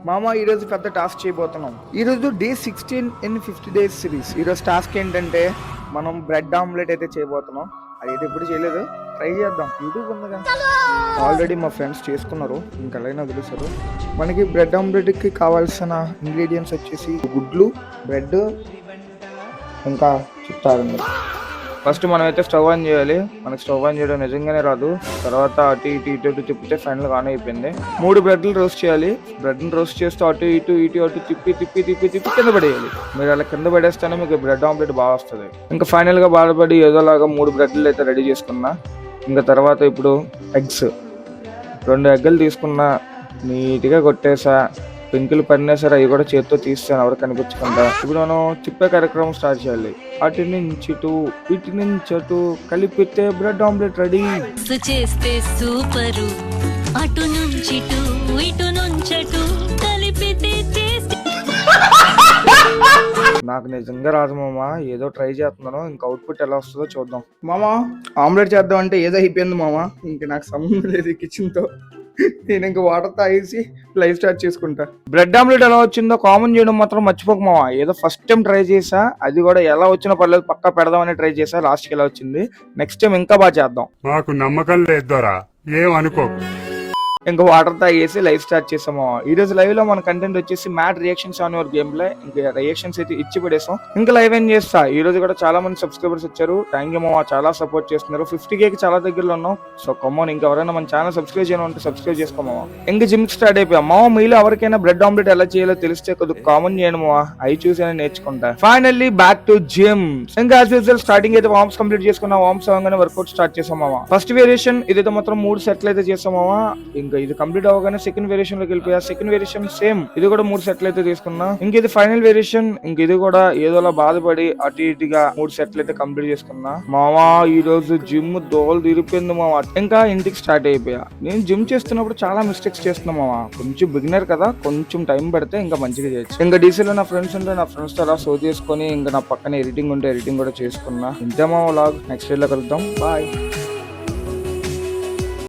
మామ ఈరోజు పెద్ద టాస్క్ చేయబోతున్నాం. ఈరోజు డే 16 ఇన్ 50 days సిరీస్. ఈరోజు టాస్క్ ఏంటంటే మనం బ్రెడ్ ఆమ్లెట్ అయితే చేయబోతున్నాం. అదైతే ఎప్పుడు చేయలేదు, ట్రై చేద్దాం. యూట్యూబ్ ఉందిగా, ఆల్రెడీ మా ఫ్రెండ్స్ చేసుకున్నారు, ఇంకా ఎలా తెలుస్తారు. మనకి బ్రెడ్ ఆమ్లెట్కి కావాల్సిన ఇంగ్రీడియంట్స్ వచ్చేసి గుడ్లు, బ్రెడ్, ఇంకా చుట్టారండి. ఫస్ట్ మనం అయితే స్టవ్ ఆన్ చేయాలి. మనకి స్టవ్ ఆన్ చేయడం నిజంగానే రాదు. తర్వాత అటు ఇటు తిప్పితే ఫైనల్ ఆన్ అయిపోయింది. 3 బ్రెడ్లు రోస్ట్ చేయాలి. బ్రెడ్ని రోస్ట్ చేస్తూ అటు ఇటు తిప్పి కింద పడేయాలి. మీరు అలా కింద పడేస్తేనే మీకు బ్రెడ్ ఆమ్లెట్ బాగా వస్తుంది. ఇంకా ఫైనల్ గా బాధపడి ఏదోలాగా 3 బ్రెడ్లు అయితే రెడీ చేసుకున్నా. ఇంకా తర్వాత ఇప్పుడు ఎగ్స్ 2 ఎగ్గులు తీసుకున్నా, నీట్గా కొట్టేసా. పెంకులు పడినా సరే అవి కూడా చేతితో తీస్తాను, ఎవరు కనిపించకుండా. ఇప్పుడు మనం తిప్పే కార్యక్రమం స్టార్ట్ చేయాలి. అటు నుంచి ఇటు నుంచి అటు కలిపితే బ్రెడ్ ఆమ్లెట్ రెడీ. చేస్తే సూపరు, అటు నుంచి ఇటు నుంచి కలిపితే నాకు నిజంగా రాదు మామ, ఏదో ట్రై చేస్తున్నాను. ఇంకా అవుట్పుట్ ఎలా వస్తుందో చూద్దాం. మామ ఆమ్లెట్ చేద్దాం అంటే ఏదో అయిపోయింది మామ. ఇంక నాకు సంబంధం లేదు కిచెన్ తో. నేను ఇంకా వాటర్ తాగేసి లైవ్ స్టార్ట్ చేసుకుంటా. బ్రెడ్ ఆమ్లెట్ ఎలా వచ్చిందో కామెంట్ చేయడం మాత్రం మర్చిపోక మామ. ఏదో ఫస్ట్ టైం ట్రై చేసా, అది కూడా ఎలా వచ్చినా పర్లేదు పక్కా పెడదామని ట్రై చేసా. లాస్ట్కి ఎలా వచ్చింది, నెక్స్ట్ టైం ఇంకా బాగా చేద్దాం. మాకు నమ్మకం లేదు, ఏం అనుకోకు. ఇంకా వాటర్ తాగేసి లైవ్ స్టార్ట్ చేసాము. ఈ రోజు లైవ్ లో మన కంటెంట్ వచ్చేసి mat reactions on your game play. ఇంకా రియాక్షన్స్ అయితే ఇచ్చి పడేసాం. ఇంకా లైవ్ ఏం చేస్తా. ఈ రోజు కూడా చాలా మంది సబ్స్క్రైబర్స్ వచ్చారు, థ్యాంక్ యూ మామ, చాలా సపోర్ట్ చేస్తున్నారు. 50K చాలా దగ్గరలో ఉన్నాం. సో కమ్మోన్, ఇంకా ఎవరైనా మన ఛానల్ సబ్స్క్రైబ్ చేయడం అంటే సబ్స్క్రైబ్ చేసుకోమావా. ఇంకా జిమ్ స్టార్ట్ అయిపోయాం మామ. మీలో ఎవరికైనా బ్రెడ్ ఆమ్లెట్ ఎలా చేయాలో తెలిస్తే కొద్దిగా కామెంట్ చేయడం మావా, అవి చూసి నేర్చుకుంటా. Finally back to gym. ఇంకా యాజ్ యూజువల్ స్టార్టింగ్ అయితే వార్మ్స్ కంప్లీట్ చేసుకున్నా. వార్మ్స్ అవగానే వర్కౌట్ స్టార్ట్ చేసాం మామ. ఫస్ట్ వేరియేషన్ ఇదైతే మాత్రం 3 సెట్లు అయితే చేసాం మామ. ఇంకా ఇది కంప్లీట్ అవగానే సెకండ్ వేరియేషన్ లోకి వెళ్ళిపోయా. సెకండ్ వేరియేషన్ సేమ్, ఇది కూడా 3 సెట్లు అయితే తీసుకున్నా. ఇంక ఇది ఫైనల్ వేరియేషన్. ఇంక ఇది కూడా ఏదోలా బాధపడి అటు ఇటుగా 3 సెట్లు అయితే కంప్లీట్ చేసుకున్నా మామా. ఈ రోజు జిమ్ దోలు తీరిపోయింది మామా. ఇంకా ఇంటికి స్టార్ట్ అయిపోయా. నేను జిమ్ చేస్తున్నప్పుడు చాలా మిస్టేక్స్ చేస్తున్నా మామా. కొంచెం బిగినర్ కదా, కొంచెం టైం పడితే ఇంకా మంచిగా చేయొచ్చు. ఇంకా డీసీలో నా ఫ్రెండ్స్ ఉంటే నా ఫ్రెండ్స్ తో అలా షో చేసుకుని, ఇంకా నా పక్కన ఎడిటింగ్ ఉంటే ఎడిటింగ్ కూడా చేసుకున్నా. ఇంతే మా వ్లాగ్. నెక్స్ట్ వీడియోలో కలుద్దాం. బాయ్.